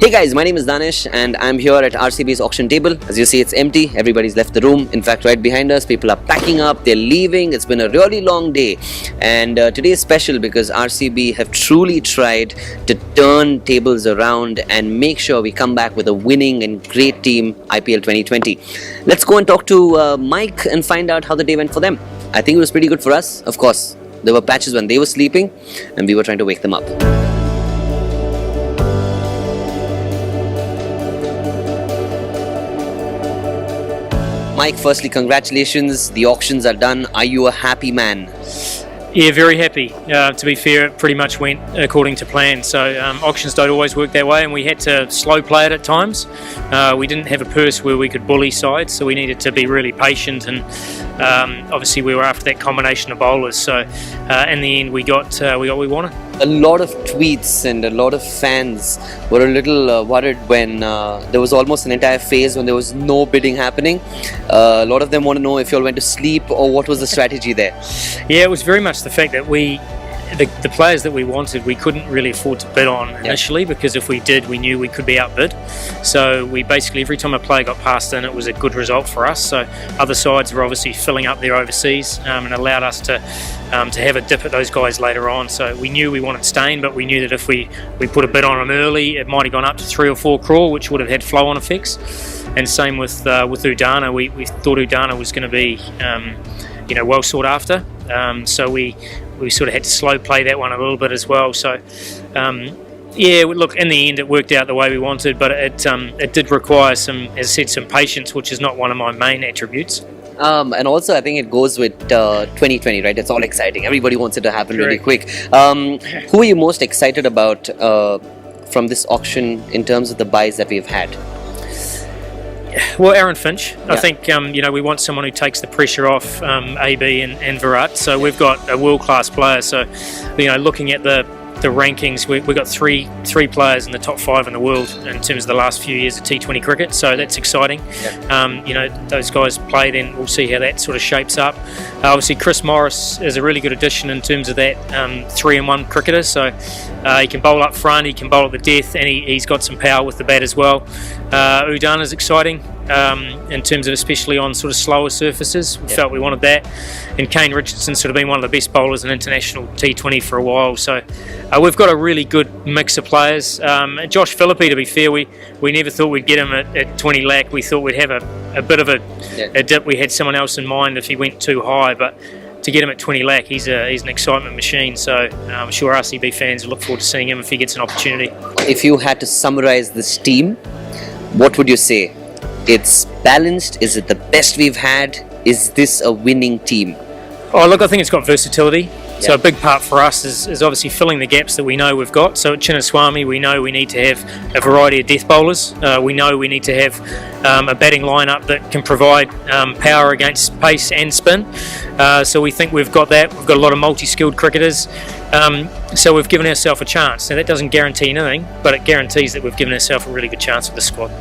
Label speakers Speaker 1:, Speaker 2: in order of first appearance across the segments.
Speaker 1: Hey guys, my name is Danish and I'm here at RCB's auction table. As you see, it's empty. Everybody's left the room. In fact, right behind us, people are packing up, they're leaving. It's been a really long day. And today is special because RCB have truly tried to turn tables around and make sure we come back with a winning and great team IPL 2020. Let's go and talk to Mike and find out how the day went for them. I think it was pretty good for us. Of course, there were patches when they were sleeping and we were trying to wake them up. Mike, firstly, congratulations. The auctions are done. Are you a happy man?
Speaker 2: Yeah, very happy. To be fair, it pretty much went according to plan. So auctions don't always work that way, and we had to slow play it at times. We didn't have a purse where we could bully sides, so we needed to be really patient. And obviously, we were after that combination of bowlers. So in the end, we got what we wanted.
Speaker 1: A lot of tweets and a lot of fans were a little worried when there was almost an entire phase when there was no bidding happening. A lot of them want to know if you all went to sleep or what was the strategy there.
Speaker 2: Yeah, it was very much the fact that the players that we wanted, we couldn't really afford to bid on initially, because if we did, we knew we could be outbid. So we basically, every time a player got passed in, it was a good result for us. So other sides were obviously filling up their overseas and allowed us to have a dip at those guys later on. So we knew we wanted Stain, but we knew that if we put a bid on them early, it might have gone up to 3 or 4 crore, which would have had flow-on effects. And same with Udana. We thought Udana was going to be well sought after. So we sort of had to slow play that one a little bit as well. So yeah, look, in the end it worked out the way we wanted, but it did require some patience, which is not one of my main attributes.
Speaker 1: And also I think it goes with 2020, right? It's all exciting. Everybody wants it to happen really quick. Who are you most excited about from this auction in terms of the buys that we've had?
Speaker 2: Well, Aaron Finch. I think we want someone who takes the pressure off AB and Virat. So we've got a world-class player. So looking at the rankings, we've got three players in the top 5 in the world in terms of the last few years of T20 cricket. So that's exciting. Those guys play, then we'll see how that sort of shapes up. Obviously, Chris Morris is a really good addition in terms of that 3-in-1 cricketer. So he can bowl up front, he can bowl at the death, and he's got some power with the bat as well. Udana is exciting in terms of especially on sort of slower surfaces. We felt we wanted that. And Kane Richardson's sort of been one of the best bowlers in international T20 for a while. So we've got a really good mix of players. Josh Phillippe, to be fair, we never thought we'd get him at 20 lakh. We thought we'd have a bit of a dip. We had someone else in mind if he went too high, but to get him at 20 lakh, he's an excitement machine. So I'm sure RCB fans will look forward to seeing him if he gets an opportunity. If
Speaker 1: you had to summarize this team, what would you say? It's balanced? Is it the best we've had? Is this a winning team?
Speaker 2: Oh, look, I think it's got versatility. So a big part for us is obviously filling the gaps that we know we've got. So at Chinnaswamy, we know we need to have a variety of death bowlers. We know we need to have a batting lineup that can provide power against pace and spin. So we think we've got that. We've got a lot of multi-skilled cricketers. So we've given ourselves a chance. Now that doesn't guarantee anything, but it guarantees that we've given ourselves a really good chance with the squad.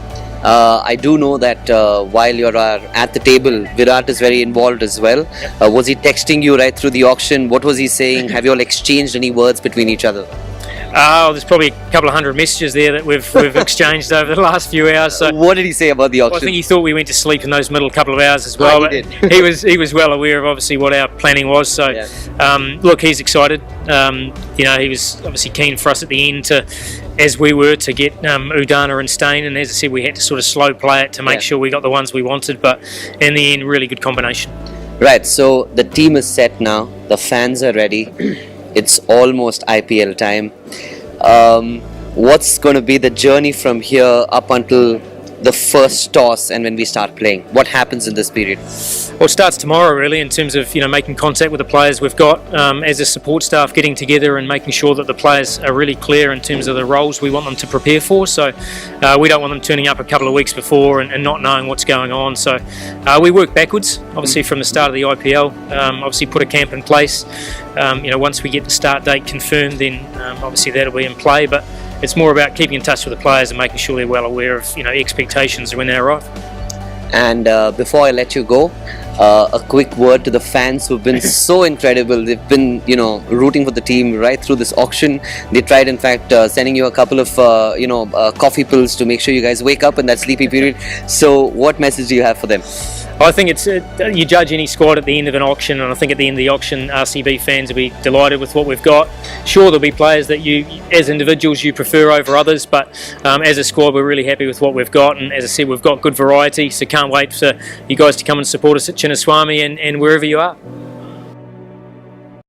Speaker 1: I do know that while you're at the table, Virat is very involved as well. Was he texting you right through the auction? What was he saying? Have you all exchanged any words between each other?
Speaker 2: There's probably a couple of hundred messages there that we've exchanged over the last few hours. So
Speaker 1: what did he say about the auction?
Speaker 2: I think he thought we went to sleep in those middle couple of hours as well.
Speaker 1: He did.
Speaker 2: he was well aware of obviously what our planning was. So look, he's excited. He was obviously keen for us at the end as we were to get Udana and Stain, and as I said, we had to sort of slow play it to make sure we got the ones we wanted, but in the end, really good combination.
Speaker 1: Right, so the team is set now, the fans are ready, it's almost IPL time. What's going to be the journey from here up until the first toss and when we start playing? What happens in this period?
Speaker 2: Well, it starts tomorrow really, in terms of making contact with the players we've got as a support staff, getting together and making sure that the players are really clear in terms of the roles we want them to prepare for. So we don't want them turning up a couple of weeks before and not knowing what's going on. So we work backwards, obviously from the start of the IPL. Obviously put a camp in place. Once we get the start date confirmed, then obviously that'll be in play. But it's more about keeping in touch with the players and making sure they're well aware of expectations when they arrive.
Speaker 1: And before I let you go, a quick word to the fans who've been so incredible. They've been, rooting for the team right through this auction. They tried, in fact, sending you a couple of, coffee pills to make sure you guys wake up in that sleepy period. So, what message do you have for them?
Speaker 2: I think it's you judge any squad at the end of an auction, and I think at the end of the auction, RCB fans will be delighted with what we've got. Sure, there'll be players that you, as individuals, you prefer over others, but as a squad, we're really happy with what we've got, and as I said, we've got good variety, so can't wait for you guys to come and support us at Chinnaswamy and wherever you are.